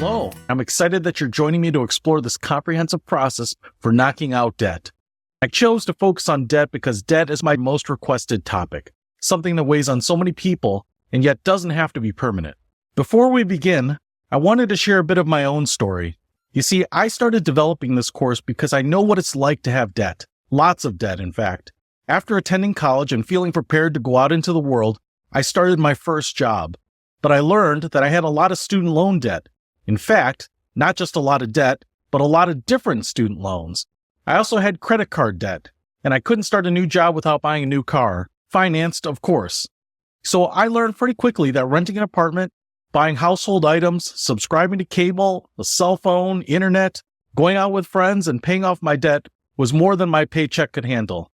Hello, I'm excited that you're joining me to explore this comprehensive process for knocking out debt. I chose to focus on debt because debt is my most requested topic, something that weighs on so many people and yet doesn't have to be permanent. Before we begin, I wanted to share a bit of my own story. You see, I started developing this course because I know what it's like to have debt, lots of debt in fact. After attending college and feeling prepared to go out into the world, I started my first job. But I learned that I had a lot of student loan debt. In fact, not just a lot of debt, but a lot of different student loans. I also had credit card debt, and I couldn't start a new job without buying a new car, financed, of course. So I learned pretty quickly that renting an apartment, buying household items, subscribing to cable, a cell phone, internet, going out with friends, and paying off my debt was more than my paycheck could handle.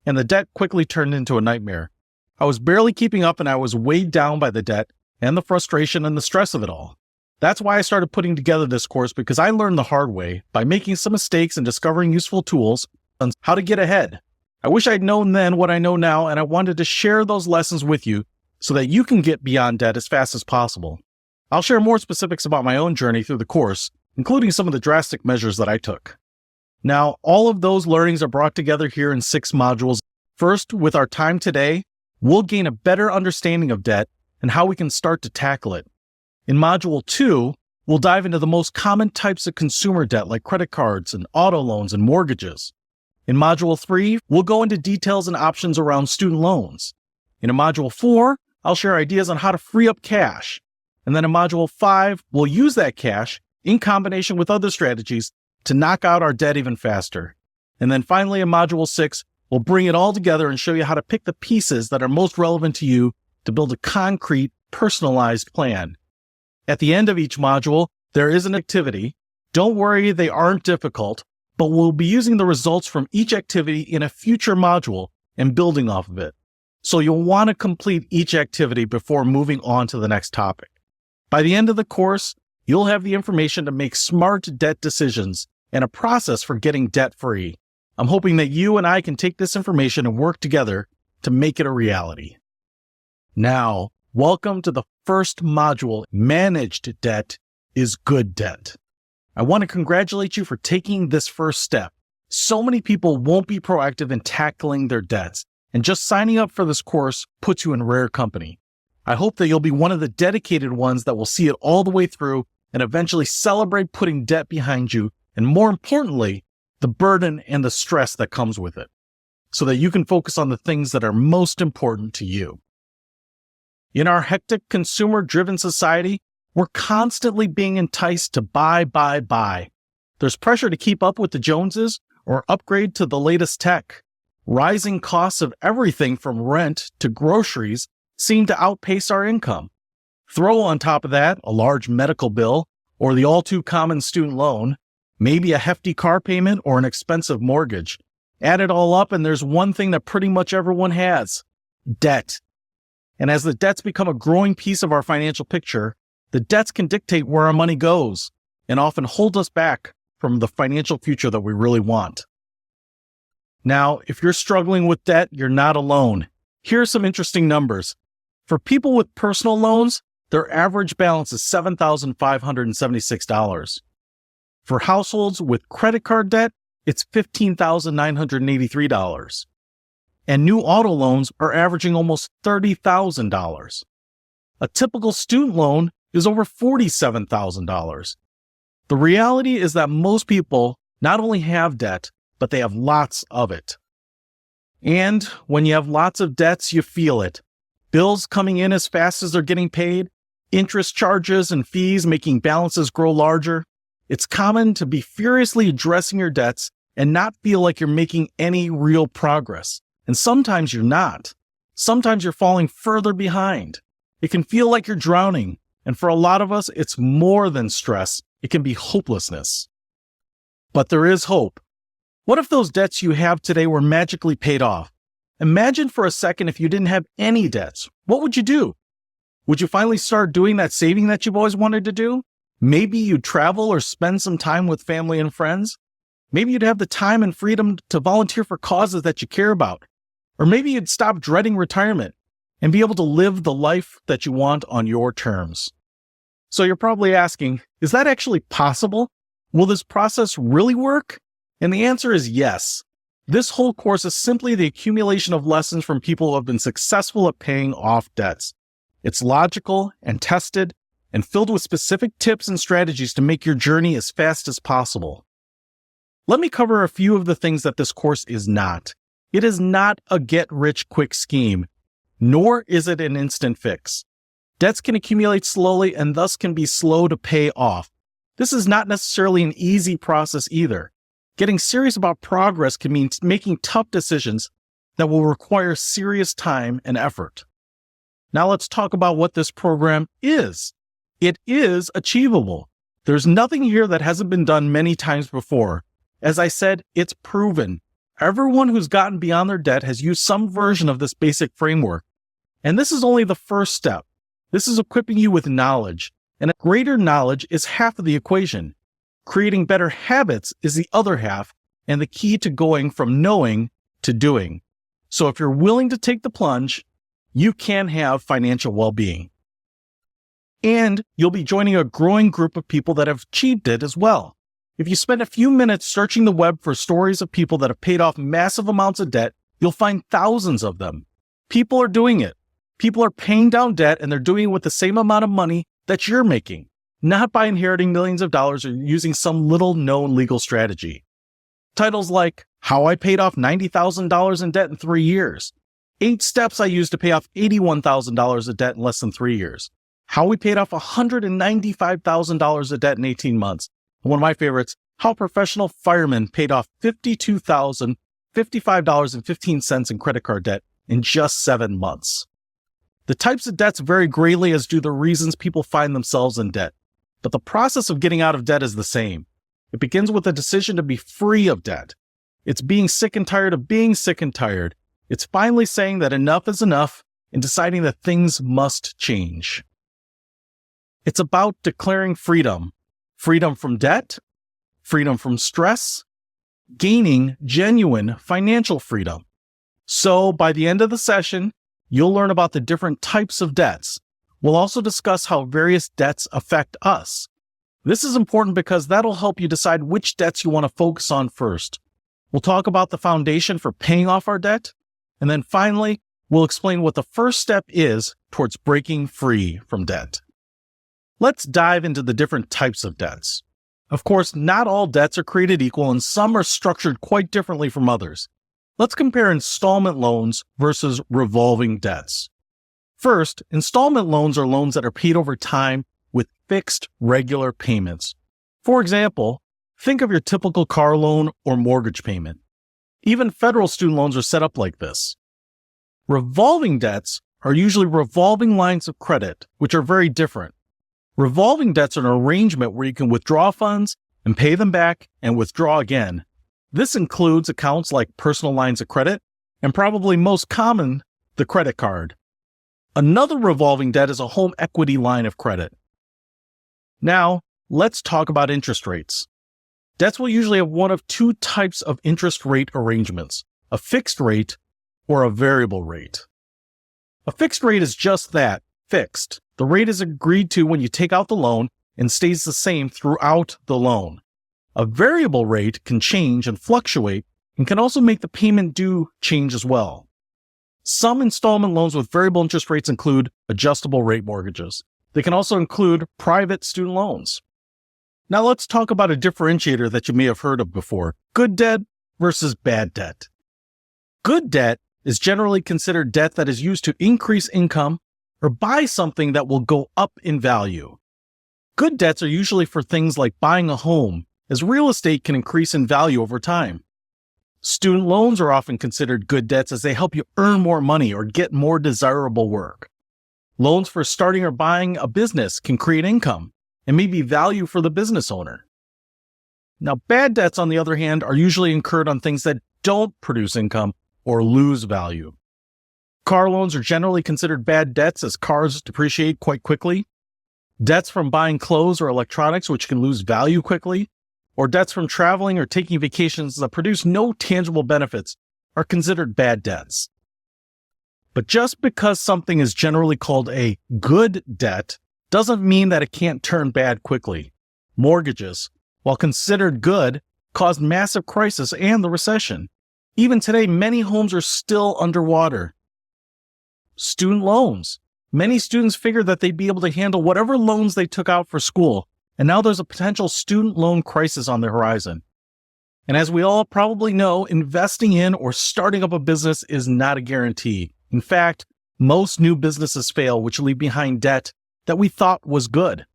And the debt quickly turned into a nightmare. I was barely keeping up, and I was weighed down by the debt and the frustration and the stress of it all. That's why I started putting together this course, because I learned the hard way by making some mistakes and discovering useful tools on how to get ahead. I wish I'd known then what I know now, and I wanted to share those lessons with you so that you can get beyond debt as fast as possible. I'll share more specifics about my own journey through the course, including some of the drastic measures that I took. Now, all of those learnings are brought together here in 6 modules. First, with our time today, we'll gain a better understanding of debt and how we can start to tackle it. In Module 2, we'll dive into the most common types of consumer debt like credit cards and auto loans and mortgages. In Module 3, we'll go into details and options around student loans. In Module 4, I'll share ideas on how to free up cash. And then in Module 5, we'll use that cash in combination with other strategies to knock out our debt even faster. And then finally in Module 6, we'll bring it all together and show you how to pick the pieces that are most relevant to you to build a concrete, personalized plan. At the end of each module, there is an activity. Don't worry, they aren't difficult, but we'll be using the results from each activity in a future module and building off of it. So you'll want to complete each activity before moving on to the next topic. By the end of the course, you'll have the information to make smart debt decisions and a process for getting debt-free. I'm hoping that you and I can take this information and work together to make it a reality. Now, welcome to the first module, Managed Debt is Good Debt. I want to congratulate you for taking this first step. So many people won't be proactive in tackling their debts, and just signing up for this course puts you in rare company. I hope that you'll be one of the dedicated ones that will see it all the way through and eventually celebrate putting debt behind you, and more importantly, the burden and the stress that comes with it, so that you can focus on the things that are most important to you. In our hectic, consumer-driven society, we're constantly being enticed to buy. There's pressure to keep up with the Joneses or upgrade to the latest tech. Rising costs of everything from rent to groceries seem to outpace our income. Throw on top of that a large medical bill or the all-too-common student loan, maybe a hefty car payment or an expensive mortgage. Add it all up and there's one thing that pretty much everyone has: debt. And as the debts become a growing piece of our financial picture, the debts can dictate where our money goes and often hold us back from the financial future that we really want. Now, if you're struggling with debt, you're not alone. Here are some interesting numbers. For people with personal loans, their average balance is $7,576. For households with credit card debt, it's $15,983. And new auto loans are averaging almost $30,000. A typical student loan is over $47,000. The reality is that most people not only have debt, but they have lots of it. And when you have lots of debts, you feel it. Bills coming in as fast as they're getting paid, interest charges and fees making balances grow larger. It's common to be furiously addressing your debts and not feel like you're making any real progress. And sometimes you're not. Sometimes you're falling further behind. It can feel like you're drowning. And for a lot of us, it's more than stress. It can be hopelessness. But there is hope. What if those debts you have today were magically paid off? Imagine for a second if you didn't have any debts. What would you do? Would you finally start doing that saving that you've always wanted to do? Maybe you'd travel or spend some time with family and friends. Maybe you'd have the time and freedom to volunteer for causes that you care about. Or maybe you'd stop dreading retirement and be able to live the life that you want on your terms. So you're probably asking, is that actually possible? Will this process really work? And the answer is yes. This whole course is simply the accumulation of lessons from people who have been successful at paying off debts. It's logical and tested and filled with specific tips and strategies to make your journey as fast as possible. Let me cover a few of the things that this course is not. It is not a get-rich-quick scheme, nor is it an instant fix. Debts can accumulate slowly and thus can be slow to pay off. This is not necessarily an easy process either. Getting serious about progress can mean making tough decisions that will require serious time and effort. Now let's talk about what this program is. It is achievable. There's nothing here that hasn't been done many times before. As I said, it's proven. Everyone who's gotten beyond their debt has used some version of this basic framework. And this is only the first step. This is equipping you with knowledge, and greater knowledge is half of the equation. Creating better habits is the other half, and the key to going from knowing to doing. So if you're willing to take the plunge, you can have financial well-being. And you'll be joining a growing group of people that have achieved it as well. If you spend a few minutes searching the web for stories of people that have paid off massive amounts of debt, you'll find thousands of them. People are doing it. People are paying down debt, and they're doing it with the same amount of money that you're making, not by inheriting millions of dollars or using some little-known legal strategy. Titles like How I Paid Off $90,000 in Debt in 3 Years, 8 Steps I Used to Pay Off $81,000 of Debt in Less than 3 Years, How We Paid Off $195,000 of Debt in 18 Months, and one of my favorites, How a Professional Fireman Paid Off $52,055.15 in credit card debt in just 7 months. The types of debts vary greatly, as do the reasons people find themselves in debt. But the process of getting out of debt is the same. It begins with a decision to be free of debt. It's being sick and tired of being sick and tired. It's finally saying that enough is enough and deciding that things must change. It's about declaring freedom. Freedom from debt, freedom from stress, gaining genuine financial freedom. So by the end of the session, you'll learn about the different types of debts. We'll also discuss how various debts affect us. This is important because that'll help you decide which debts you want to focus on first. We'll talk about the foundation for paying off our debt. And then finally, we'll explain what the first step is towards breaking free from debt. Let's dive into the different types of debts. Of course, not all debts are created equal, and some are structured quite differently from others. Let's compare installment loans versus revolving debts. First, installment loans are loans that are paid over time with fixed, regular payments. For example, think of your typical car loan or mortgage payment. Even federal student loans are set up like this. Revolving debts are usually revolving lines of credit, which are very different. Revolving debts are an arrangement where you can withdraw funds and pay them back and withdraw again. This includes accounts like personal lines of credit and, probably most common, the credit card. Another revolving debt is a home equity line of credit. Now, let's talk about interest rates. Debts will usually have one of two types of interest rate arrangements, a fixed rate or a variable rate. A fixed rate is just that, fixed. The rate is agreed to when you take out the loan and stays the same throughout the loan. A variable rate can change and fluctuate and can also make the payment due change as well. Some installment loans with variable interest rates include adjustable rate mortgages. They can also include private student loans. Now let's talk about a differentiator that you may have heard of before, good debt versus bad debt. Good debt is generally considered debt that is used to increase income or buy something that will go up in value. Good debts are usually for things like buying a home, as real estate can increase in value over time. Student loans are often considered good debts as they help you earn more money or get more desirable work. Loans for starting or buying a business can create income and may be value for the business owner. Now, bad debts, on the other hand, are usually incurred on things that don't produce income or lose value. Car loans are generally considered bad debts as cars depreciate quite quickly. Debts from buying clothes or electronics, which can lose value quickly, or debts from traveling or taking vacations that produce no tangible benefits, are considered bad debts. But just because something is generally called a good debt doesn't mean that it can't turn bad quickly. Mortgages, while considered good, caused massive crisis and the recession. Even today, many homes are still underwater. Student loans. Many students figured that they'd be able to handle whatever loans they took out for school, and now there's a potential student loan crisis on the horizon. And as we all probably know, investing in or starting up a business is not a guarantee. In fact, most new businesses fail, which leave behind debt that we thought was good.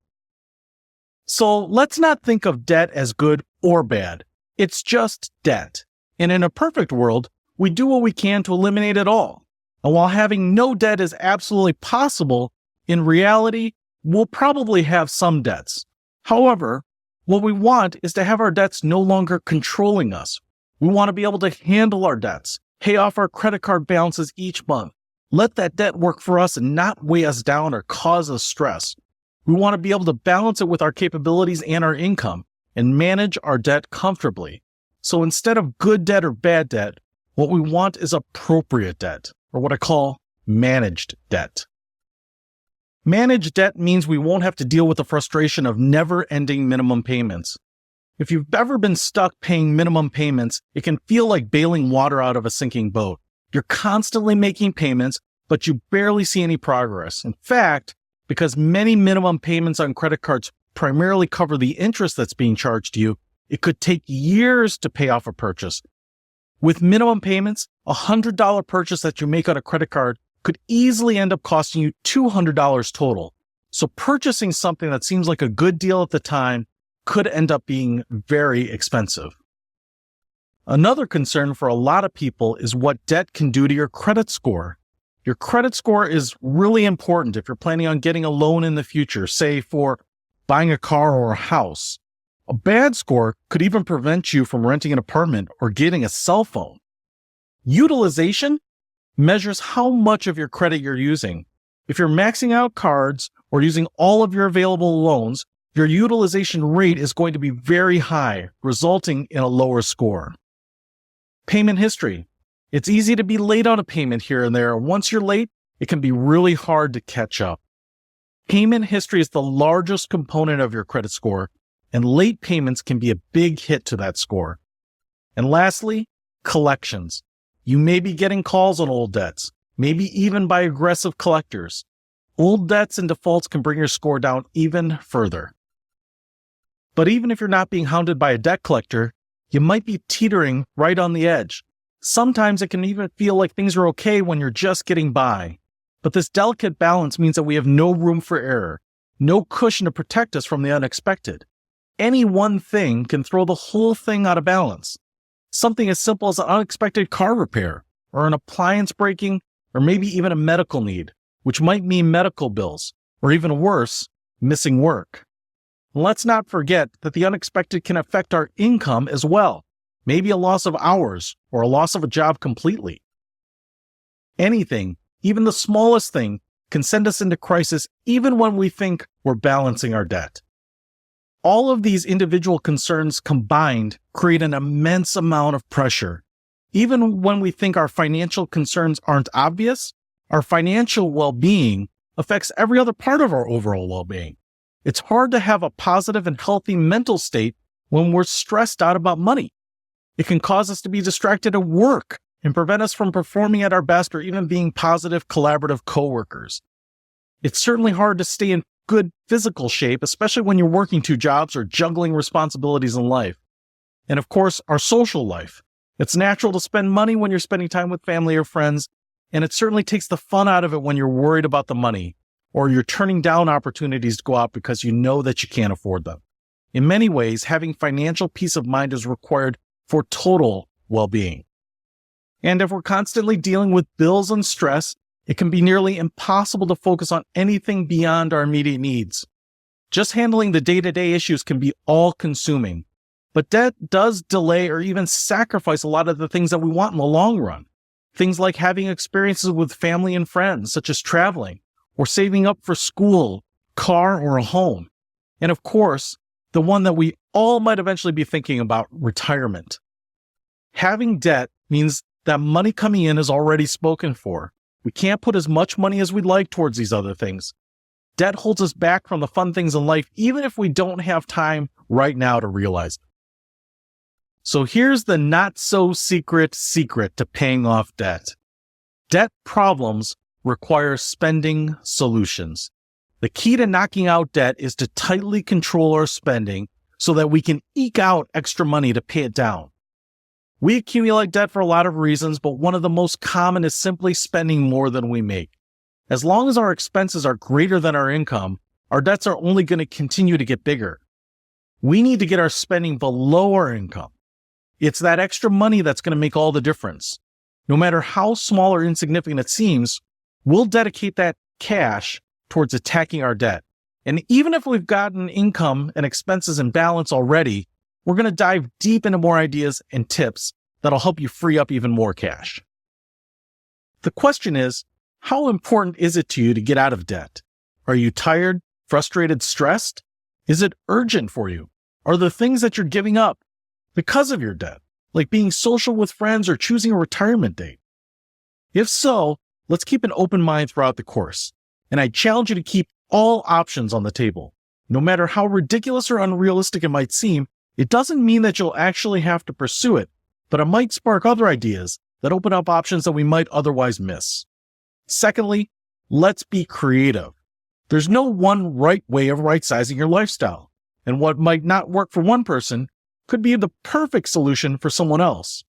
So let's not think of debt as good or bad. It's just debt. And in a perfect world, we do what we can to eliminate it all. And while having no debt is absolutely possible, in reality, we'll probably have some debts. However, what we want is to have our debts no longer controlling us. We want to be able to handle our debts, pay off our credit card balances each month, let that debt work for us and not weigh us down or cause us stress. We want to be able to balance it with our capabilities and our income and manage our debt comfortably. So instead of good debt or bad debt, what we want is appropriate debt, or what I call managed debt. Managed debt means we won't have to deal with the frustration of never-ending minimum payments. If you've ever been stuck paying minimum payments, it can feel like bailing water out of a sinking boat. You're constantly making payments, but you barely see any progress. In fact, because many minimum payments on credit cards primarily cover the interest that's being charged to you, it could take years to pay off a purchase. With minimum payments, a $100 purchase that you make on a credit card could easily end up costing you $200 total. So purchasing something that seems like a good deal at the time could end up being very expensive. Another concern for a lot of people is what debt can do to your credit score. Your credit score is really important if you're planning on getting a loan in the future, say for buying a car or a house. A bad score could even prevent you from renting an apartment or getting a cell phone. Utilization measures how much of your credit you're using. If you're maxing out cards or using all of your available loans, your utilization rate is going to be very high, resulting in a lower score. Payment history. It's easy to be late on a payment here and there. Once you're late, it can be really hard to catch up. Payment history is the largest component of your credit score, and late payments can be a big hit to that score. And lastly, collections. You may be getting calls on old debts, maybe even by aggressive collectors. Old debts and defaults can bring your score down even further. But even if you're not being hounded by a debt collector, you might be teetering right on the edge. Sometimes it can even feel like things are okay when you're just getting by. But this delicate balance means that we have no room for error, no cushion to protect us from the unexpected. Any one thing can throw the whole thing out of balance. Something as simple as an unexpected car repair, or an appliance breaking, or maybe even a medical need, which might mean medical bills, or even worse, missing work. Let's not forget that the unexpected can affect our income as well, maybe a loss of hours or a loss of a job completely. Anything, even the smallest thing, can send us into crisis even when we think we're balancing our debt. All of these individual concerns combined create an immense amount of pressure. Even when we think our financial concerns aren't obvious, our financial well-being affects every other part of our overall well-being. It's hard to have a positive and healthy mental state when we're stressed out about money. It can cause us to be distracted at work and prevent us from performing at our best or even being positive, collaborative coworkers. It's certainly hard to stay in good physical shape, especially when you're working two jobs or juggling responsibilities in life. And of course, our social life. It's natural to spend money when you're spending time with family or friends, and it certainly takes the fun out of it when you're worried about the money, or you're turning down opportunities to go out because you know that you can't afford them. In many ways, having financial peace of mind is required for total well-being. And if we're constantly dealing with bills and stress, it can be nearly impossible to focus on anything beyond our immediate needs. Just handling the day-to-day issues can be all-consuming. But debt does delay or even sacrifice a lot of the things that we want in the long run. Things like having experiences with family and friends, such as traveling, or saving up for school, car, or a home. And of course, the one that we all might eventually be thinking about, retirement. Having debt means that money coming in is already spoken for. We can't put as much money as we'd like towards these other things. Debt holds us back from the fun things in life, even if we don't have time right now to realize it. So here's the not-so-secret secret to paying off debt. Debt problems require spending solutions. The key to knocking out debt is to tightly control our spending so that we can eke out extra money to pay it down. We accumulate debt for a lot of reasons, but one of the most common is simply spending more than we make. As long as our expenses are greater than our income, our debts are only going to continue to get bigger. We need to get our spending below our income. It's that extra money that's going to make all the difference. No matter how small or insignificant it seems, we'll dedicate that cash towards attacking our debt. And even if we've gotten income and expenses in balance already, we're going to dive deep into more ideas and tips that'll help you free up even more cash. The question is, how important is it to you to get out of debt? Are you tired, frustrated, stressed? Is it urgent for you? Are there things that you're giving up because of your debt, like being social with friends or choosing a retirement date? If so, let's keep an open mind throughout the course. And I challenge you to keep all options on the table. No matter how ridiculous or unrealistic it might seem, it doesn't mean that you'll actually have to pursue it, but it might spark other ideas that open up options that we might otherwise miss. Secondly, let's be creative. There's no one right way of right-sizing your lifestyle, and what might not work for one person could be the perfect solution for someone else.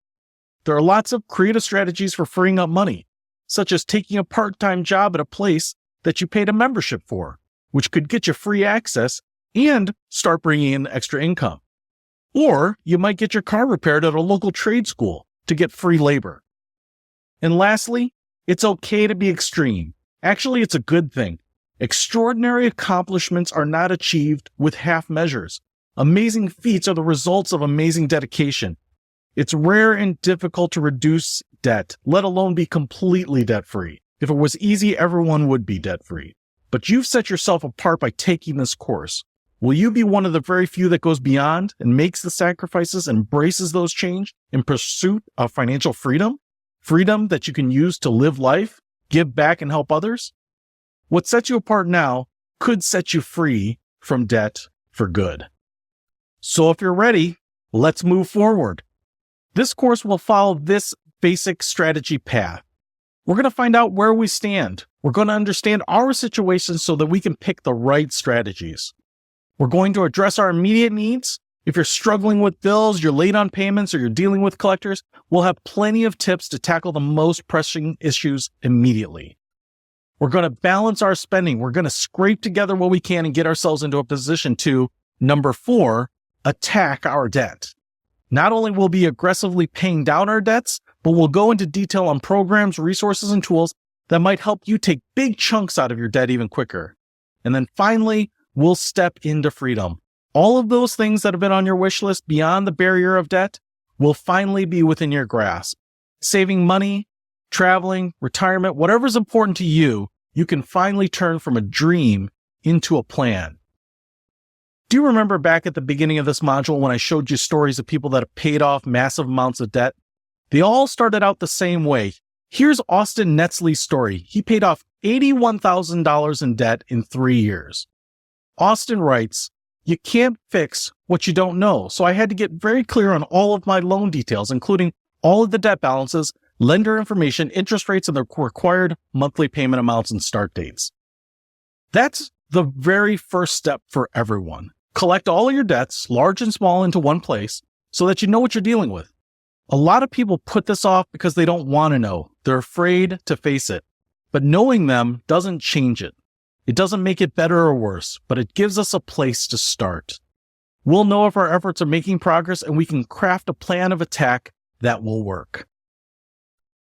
There are lots of creative strategies for freeing up money, such as taking a part-time job at a place that you paid a membership for, which could get you free access and start bringing in extra income. Or you might get your car repaired at a local trade school to get free labor. And lastly, it's okay to be extreme. Actually, it's a good thing. Extraordinary accomplishments are not achieved with half measures. Amazing feats are the results of amazing dedication. It's rare and difficult to reduce debt, let alone be completely debt-free. If it was easy, everyone would be debt-free. But you've set yourself apart by taking this course. Will you be one of the very few that goes beyond and makes the sacrifices, embraces those change in pursuit of financial freedom? Freedom that you can use to live life, give back, and help others? What sets you apart now could set you free from debt for good. So if you're ready, let's move forward. This course will follow this basic strategy path. We're going to find out where we stand. We're going to understand our situation so that we can pick the right strategies. We're going to address our immediate needs. If you're struggling with bills, you're late on payments, or you're dealing with collectors, we'll have plenty of tips to tackle the most pressing issues immediately. We're going to balance our spending. We're going to scrape together what we can and get ourselves into a position to, number 4, attack our debt. Not only will we be aggressively paying down our debts, but we'll go into detail on programs, resources, and tools that might help you take big chunks out of your debt even quicker. And then finally, we'll step into freedom. All of those things that have been on your wish list beyond the barrier of debt will finally be within your grasp. Saving money, traveling, retirement, whatever's important to you, you can finally turn from a dream into a plan. Do you remember back at the beginning of this module when I showed you stories of people that have paid off massive amounts of debt? They all started out the same way. Here's Austin Netzley's story. He paid off $81,000 in debt in 3 years. Austin writes, "You can't fix what you don't know, so I had to get very clear on all of my loan details, including all of the debt balances, lender information, interest rates, and the required monthly payment amounts and start dates." That's the very first step for everyone. Collect all of your debts, large and small, into one place so that you know what you're dealing with. A lot of people put this off because they don't want to know. They're afraid to face it. But knowing them doesn't change it. It doesn't make it better or worse, but it gives us a place to start. We'll know if our efforts are making progress, and we can craft a plan of attack that will work.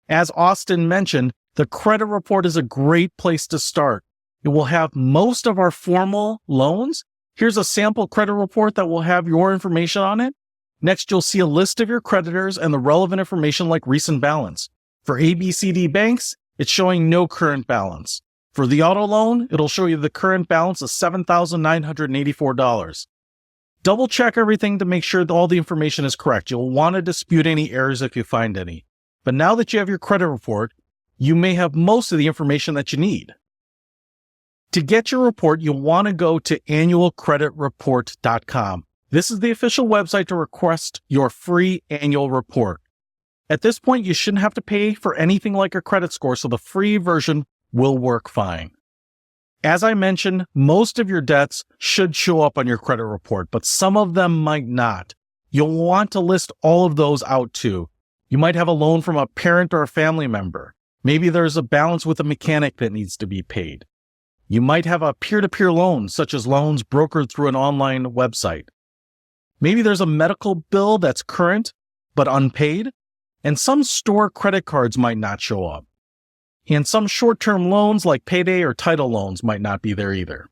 As Austin mentioned, the credit report is a great place to start. It will have most of our formal loans. Here's a sample credit report that will have your information on it. Next, you'll see a list of your creditors and the relevant information like recent balance. For ABCD banks, it's showing no current balance. For the auto loan, it'll show you the current balance of $7,984. Double check everything to make sure that all the information is correct. You'll want to dispute any errors if you find any. But now that you have your credit report, you may have most of the information that you need. To get your report, you'll want to go to annualcreditreport.com. This is the official website to request your free annual report. At this point, you shouldn't have to pay for anything like a credit score, so the free version will work fine. As I mentioned, most of your debts should show up on your credit report, but some of them might not. You'll want to list all of those out too. You might have a loan from a parent or a family member. Maybe there's a balance with a mechanic that needs to be paid. You might have a peer-to-peer loan, such as loans brokered through an online website. Maybe there's a medical bill that's current but unpaid, and some store credit cards might not show up. And some short-term loans like payday or title loans might not be there either.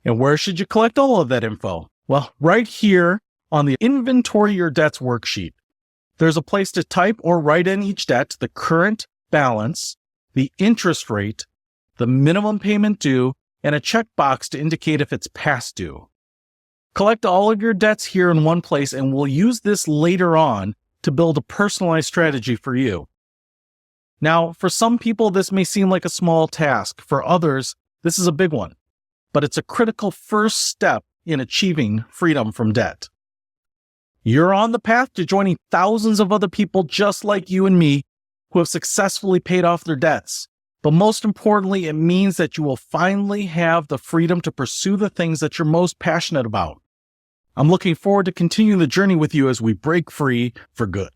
And where should you collect all of that info? Well, right here on the Inventory Your Debts worksheet. There's a place to type or write in each debt, the current balance, the interest rate, the minimum payment due, and a checkbox to indicate if it's past due. Collect all of your debts here in one place, and we'll use this later on to build a personalized strategy for you. Now, for some people, this may seem like a small task. For others, this is a big one, but it's a critical first step in achieving freedom from debt. You're on the path to joining thousands of other people just like you and me who have successfully paid off their debts. But most importantly, it means that you will finally have the freedom to pursue the things that you're most passionate about. I'm looking forward to continuing the journey with you as we break free for good.